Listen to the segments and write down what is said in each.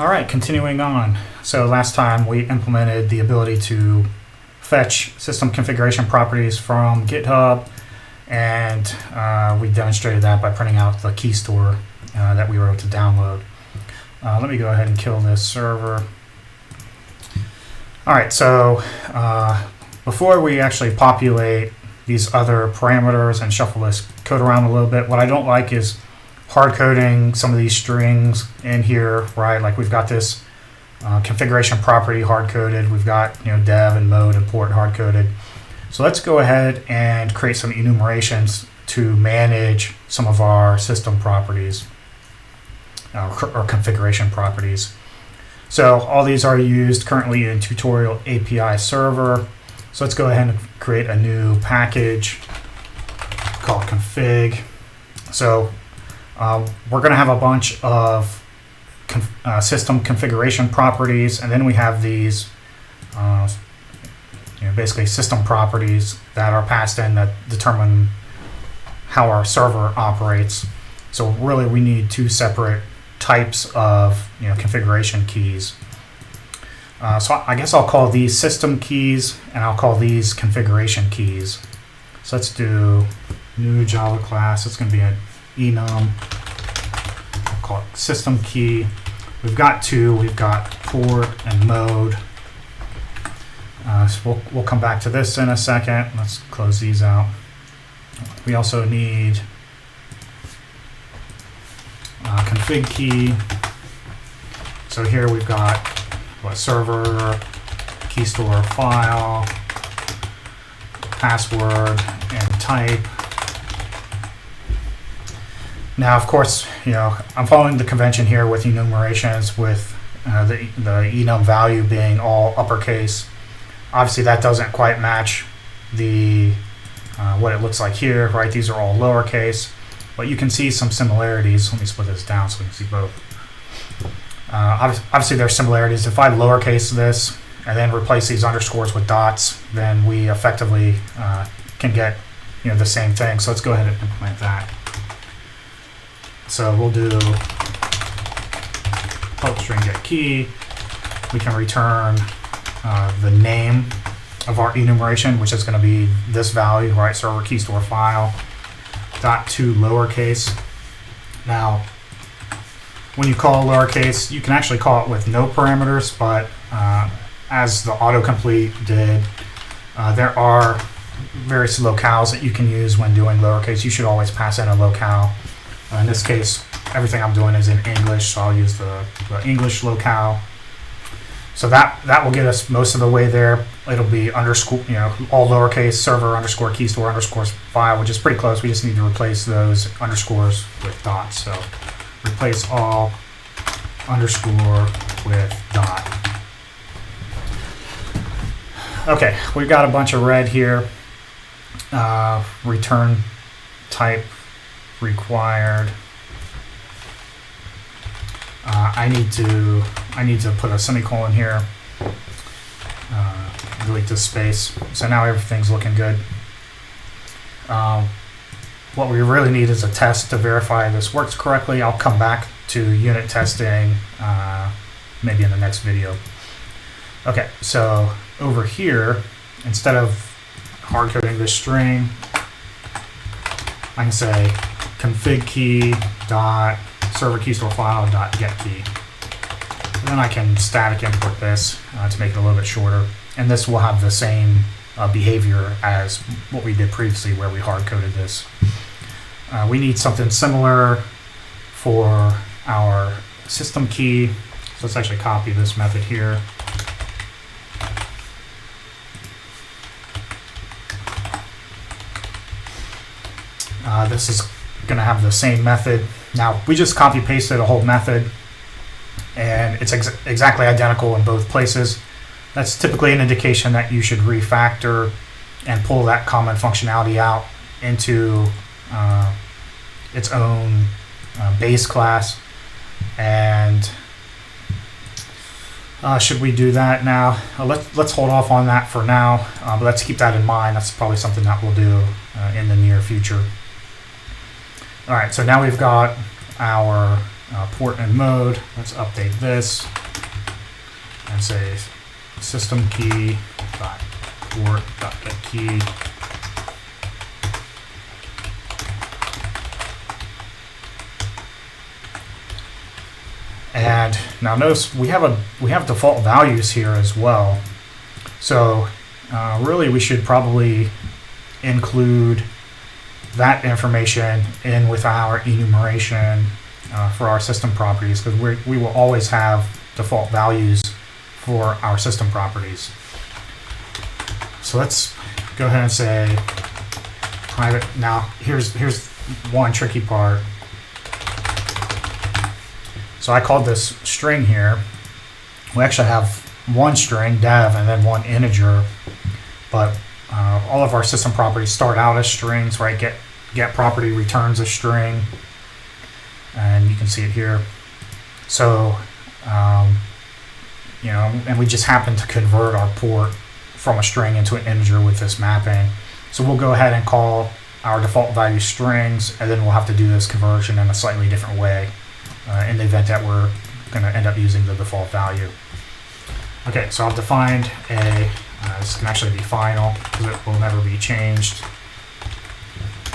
All right, continuing on. So last time we implemented the ability to fetch system configuration properties from GitHub, and we demonstrated that by printing out the key store that we were able to download. Let me go ahead and kill this server. All right, so before we actually populate these other parameters and shuffle this code around a little bit, what I don't like is hard coding some of these strings in here, right? Like we've got this configuration property hard coded, we've got dev and mode and port hard coded. So let's go ahead and create some enumerations to manage some of our system properties or configuration properties. So all these are used currently in tutorial API server. So let's go ahead and create a new package called config. So we're going to have a bunch of system configuration properties, and then we have these basically system properties that are passed in that determine how our server operates. So really we need two separate types of configuration keys. So I guess I'll call these system keys and I'll call these configuration keys. So let's do new Java class. It's going to be an enum. I'll call it system key. We've got two. We've got port and mode. So we'll come back to this in a second. Let's close these out. We also need config key. So here we've got server, key store file, password, and type. Now, of course, I'm following the convention here with enumerations with the enum value being all uppercase. Obviously, that doesn't quite match the what it looks like here, right? These are all lowercase, but you can see some similarities. Let me split this down so we can see both. Obviously, there's similarities. If I lowercase this and then replace these underscores with dots, then we effectively can get the same thing. So let's go ahead and implement that. So we'll do help string get key. We can return the name of our enumeration, which is going to be this value, right? Server key store file dot to lowercase. Now, when you call lowercase, you can actually call it with no parameters, but as the autocomplete did, there are various locales that you can use when doing lowercase. You should always pass in a locale. In this case, everything I'm doing is in English, so I'll use the English locale. So that will get us most of the way there. It'll be underscore, all lowercase server underscore key store underscore file, which is pretty close. We just need to replace those underscores with dots. So replace all underscore with dot. Okay, we've got a bunch of red here. Return type required. I need to put a semicolon here. Delete this space. So now everything's looking good. What we really need is a test to verify this works correctly. I'll come back to unit testing maybe in the next video. Okay, so over here, instead of hard coding this string, I can say config key dot server key store file dot get key. And then I can static import this to make it a little bit shorter, and this will have the same behavior as what we did previously where we hard coded this. We need something similar for our system key, so let's actually copy this method here. This is going to have the same method. Now, we just copy pasted a whole method, and it's exactly identical in both places. That's typically an indication that you should refactor and pull that common functionality out into its own base class. And should we do that now? Let's hold off on that for now, but let's keep that in mind. That's probably something that we'll do in the near future. All right, so now we've got our port and mode. Let's update this and say system key dot port dot get key. And now notice we have default values here as well. So really we should probably include that information in with our enumeration for our system properties, because we will always have default values for our system properties. So let's go ahead and say private. Now here's one tricky part. So I called this string here. We actually have one string, dev, and then one integer, but all of our system properties start out as strings, right? Get property returns a string, and you can see it here. So, and we just happen to convert our port from a string into an integer with this mapping. So we'll go ahead and call our default value strings, and then we'll have to do this conversion in a slightly different way in the event that we're going to end up using the default value. Okay, so I've defined this can actually be final because it will never be changed.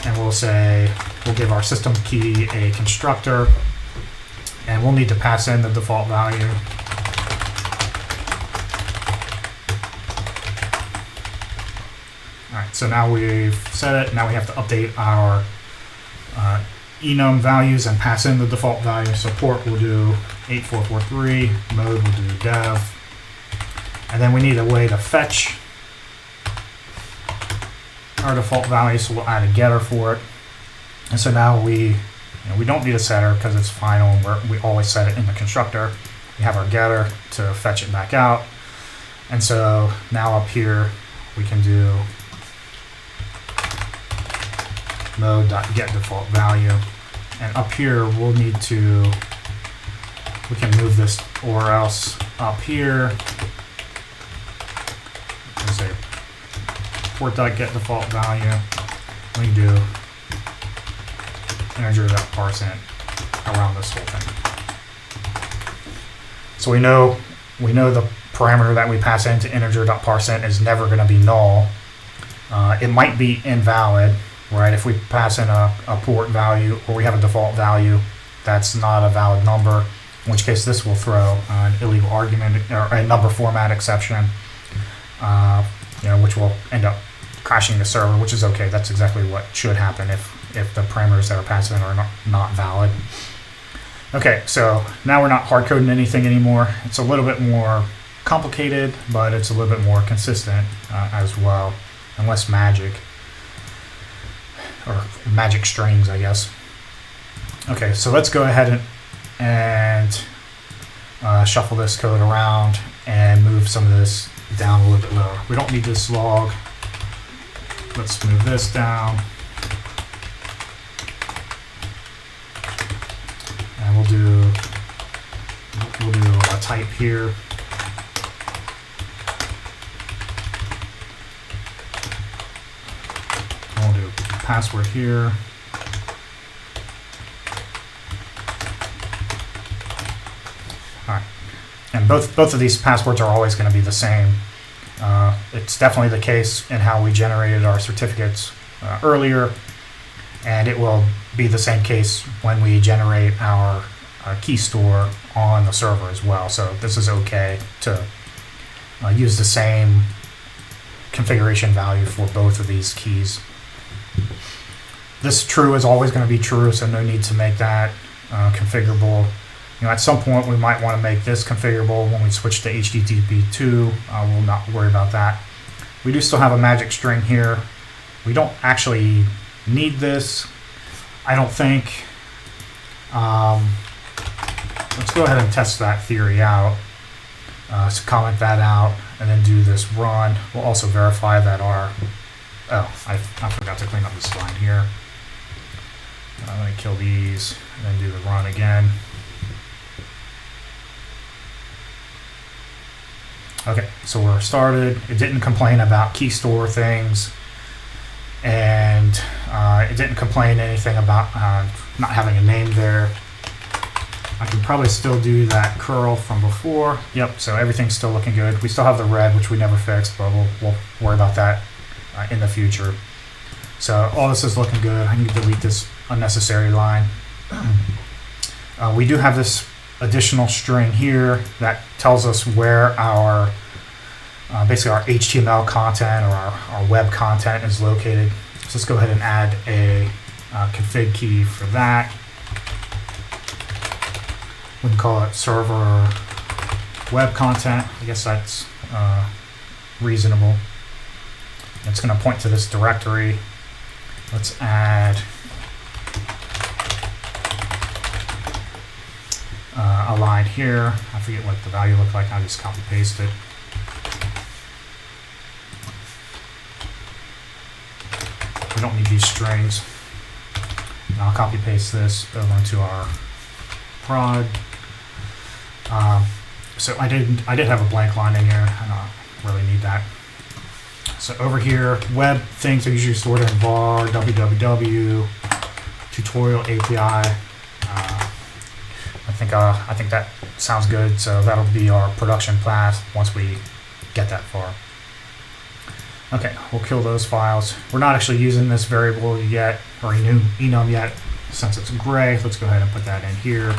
And we'll give our system key a constructor, and we'll need to pass in the default value. All right, so now we've set it. Now we have to update our enum values and pass in the default value. So port will do 8443, mode will do dev. And then we need a way to fetch our default value, so we'll add a getter for it. And so now we don't need a setter because it's final, and we always set it in the constructor. We have our getter to fetch it back out. And so now up here we can do mode.getDefaultValue. And up here we'll need we can move this or else up here. Say port.getDefaultValue. We can do integer.parseInt around this whole thing. So we know the parameter that we pass into integer.parseInt is never going to be null. It might be invalid, right? If we pass in a port value or we have a default value that's not a valid number, in which case this will throw an illegal argument or a number format exception. Which will end up crashing the server, which is okay. That's exactly what should happen if the parameters that are passed in are not valid. Okay, so now we're not hard coding anything anymore. It's a little bit more complicated, but it's a little bit more consistent as well, and less magic, or magic strings, I guess. Okay, so let's go ahead and shuffle this code around and move some of this down a little bit lower. We don't need this log. Let's move this down. And we'll do a type here. We'll do password here. All right. And both of these passwords are always going to be the same. It's definitely the case in how we generated our certificates earlier, and it will be the same case when we generate our key store on the server as well. So this is okay to use the same configuration value for both of these keys. This true is always going to be true, so no need to make that configurable. At some point we might want to make this configurable when we switch to HTTP 2. We'll not worry about that. We do still have a magic string here. We don't actually need this, I don't think. Let's go ahead and test that theory out. So comment that out and then do this run. We'll also verify that I forgot to clean up this line here. Let me kill these and then do the run again. Okay, so we're started. It didn't complain about key store things, and it didn't complain anything about not having a name there. I can probably still do that curl from before. Yep, so everything's still looking good. We still have the red, which we never fixed, but we'll worry about that in the future. So all this is looking good. I need to delete this unnecessary line. We do have this additional string here that tells us where our basically our HTML content or our web content is located. So let's go ahead and add a config key for that. We can call it server web content. I guess that's reasonable. It's going to point to this directory. Let's add a line here. I forget what the value looked like. I'll just copy paste it. We don't need these strings. And I'll copy paste this over into our prod. So I did have a blank line in here. I don't really need that. So over here, web things are usually stored in var www tutorial API. I think that sounds good. So that'll be our production path once we get that far. Okay, we'll kill those files. We're not actually using this variable yet, or enum yet, since it's gray. Let's go ahead and put that in here.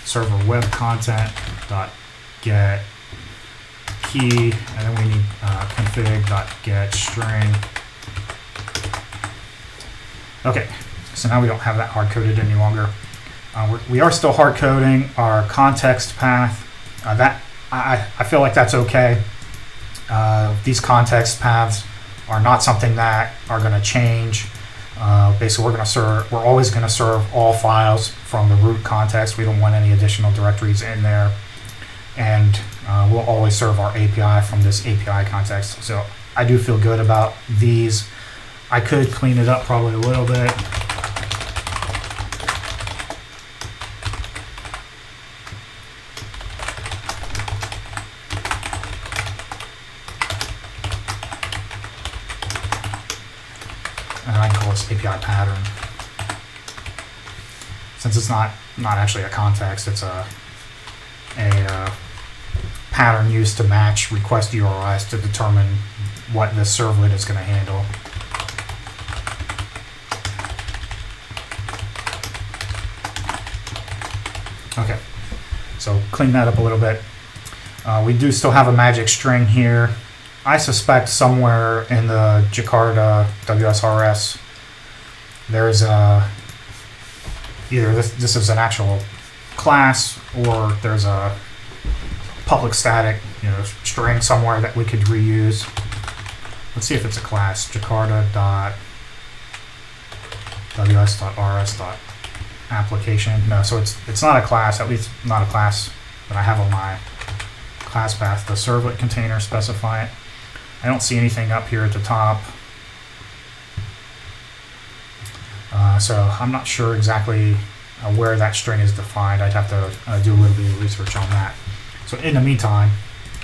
Server web content dot get key, and then we need config dot get string. Okay, so now we don't have that hard coded any longer. We are still hard coding our context path. I feel like that's okay. These context paths are not something that are going to change. Basically, we're always going to serve all files from the root context. We don't want any additional directories in there, and we'll always serve our API from this API context. So I do feel good about these. I could clean it up probably a little bit. And I can call this API pattern. Since it's not actually a context, it's a pattern used to match request URIs to determine what the servlet is going to handle. Okay, so clean that up a little bit. We do still have a magic string here. I suspect somewhere in the Jakarta WSRS there's either this is an actual class or there's a public static string somewhere that we could reuse. Let's see if it's a class. Jakarta.ws.rs.application. No, so it's not a class, at least not a class that I have on my class path. The servlet container specify it. I don't see anything up here at the top. So I'm not sure exactly where that string is defined. I'd have to do a little bit of research on that. So in the meantime,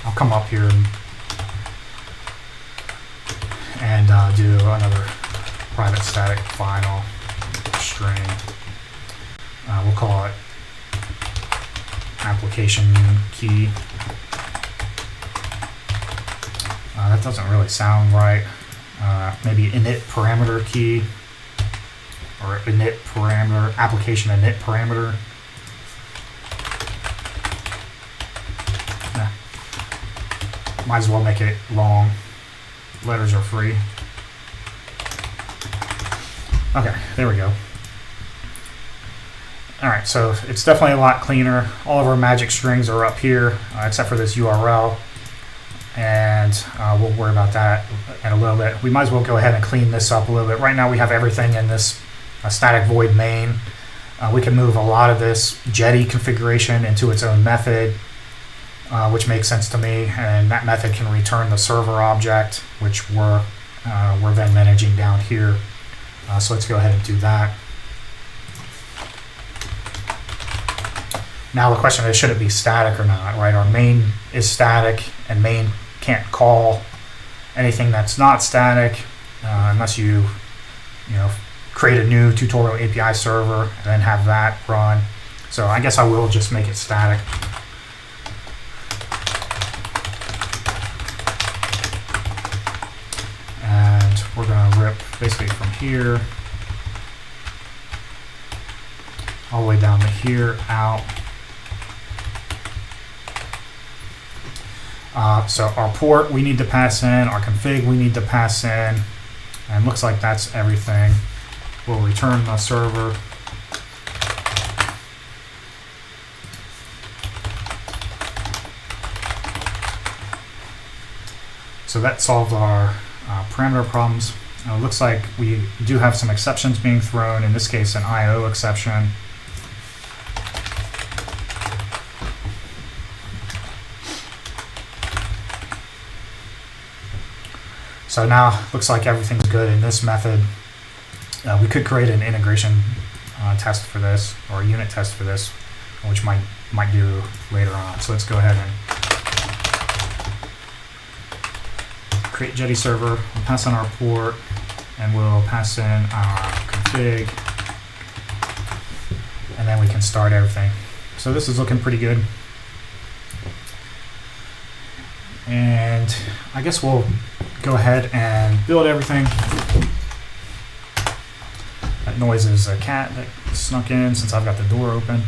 I'll come up here and do another private static final string. We'll call it application key. That doesn't really sound right. Maybe init parameter key or init parameter, application init parameter. Might as well make it long. Letters are free. Okay, there we go. All right, so it's definitely a lot cleaner. All of our magic strings are up here, except for this URL. And we'll worry about that in a little bit. We might as well go ahead and clean this up a little bit. Right now we have everything in this static void main. We can move a lot of this Jetty configuration into its own method, which makes sense to me. And that method can return the server object, which we're then managing down here. So let's go ahead and do that. Now the question is, should it be static or not, right? Our main is static, and main can't call anything that's not static unless you create a new tutorial API server and then have that run. So I guess I will just make it static. And we're going to rip basically from here all the way down to here, out. So our port we need to pass in, our config we need to pass in, and looks like that's everything. We'll return the server. So that solved our parameter problems. It looks like we do have some exceptions being thrown, in this case an IO exception. So now looks like everything's good in this method. We could create an integration test for this, or a unit test for this, which might do later on. So let's go ahead and create Jetty server. We'll pass in our port, and we'll pass in our config, and then we can start everything. So this is looking pretty good. And I guess we'll go ahead and build everything. That noise is a cat that snuck in since I've got the door open.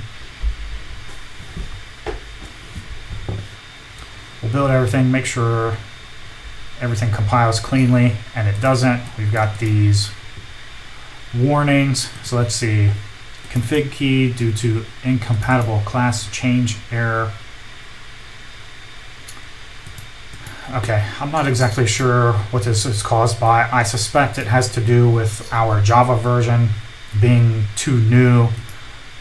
We'll build everything, make sure everything compiles cleanly, and it doesn't. We've got these warnings. So let's see. Config key due to incompatible class change error. Okay, I'm not exactly sure what this is caused by. I suspect it has to do with our Java version being too new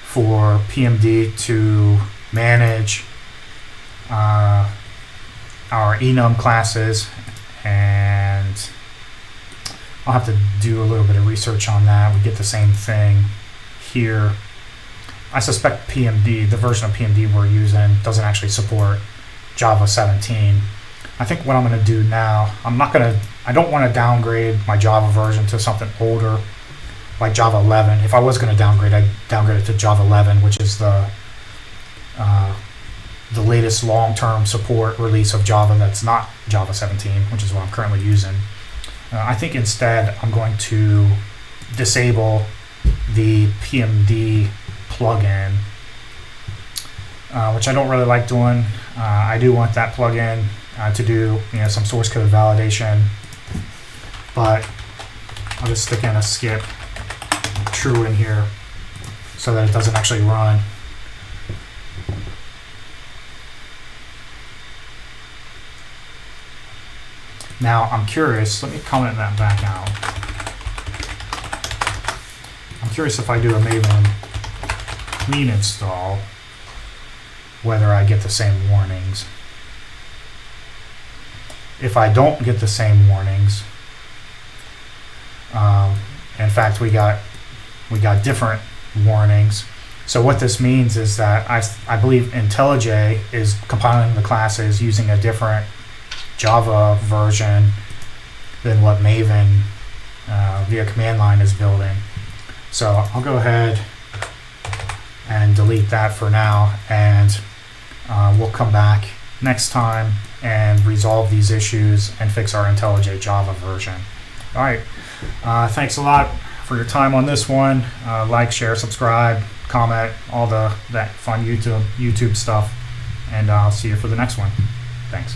for PMD to manage our enum classes, and I'll have to do a little bit of research on that. We get the same thing here. I suspect PMD, the version of PMD we're using, doesn't actually support Java 17. I think what I'm going to do now, I don't want to downgrade my Java version to something older, like Java 11. If I was going to downgrade, I'd downgrade it to Java 11, which is the latest long-term support release of Java that's not Java 17, which is what I'm currently using. I think instead I'm going to disable the PMD plugin, which I don't really like doing. I do want that plugin to do some source code validation, but I'll just stick in a skip true in here so that it doesn't actually run. Now I'm curious, let me comment that back out. I'm curious if I do a Maven clean install, whether I get the same warnings. If I don't get the same warnings, in fact we got different warnings. So what this means is that I believe IntelliJ is compiling the classes using a different Java version than what Maven via command line is building. So I'll go ahead and delete that for now, and we'll come back next time and resolve these issues and fix our IntelliJ Java version. All right, thanks a lot for your time on this one. Like, share, subscribe, comment, all that fun YouTube stuff, and I'll see you for the next one. Thanks.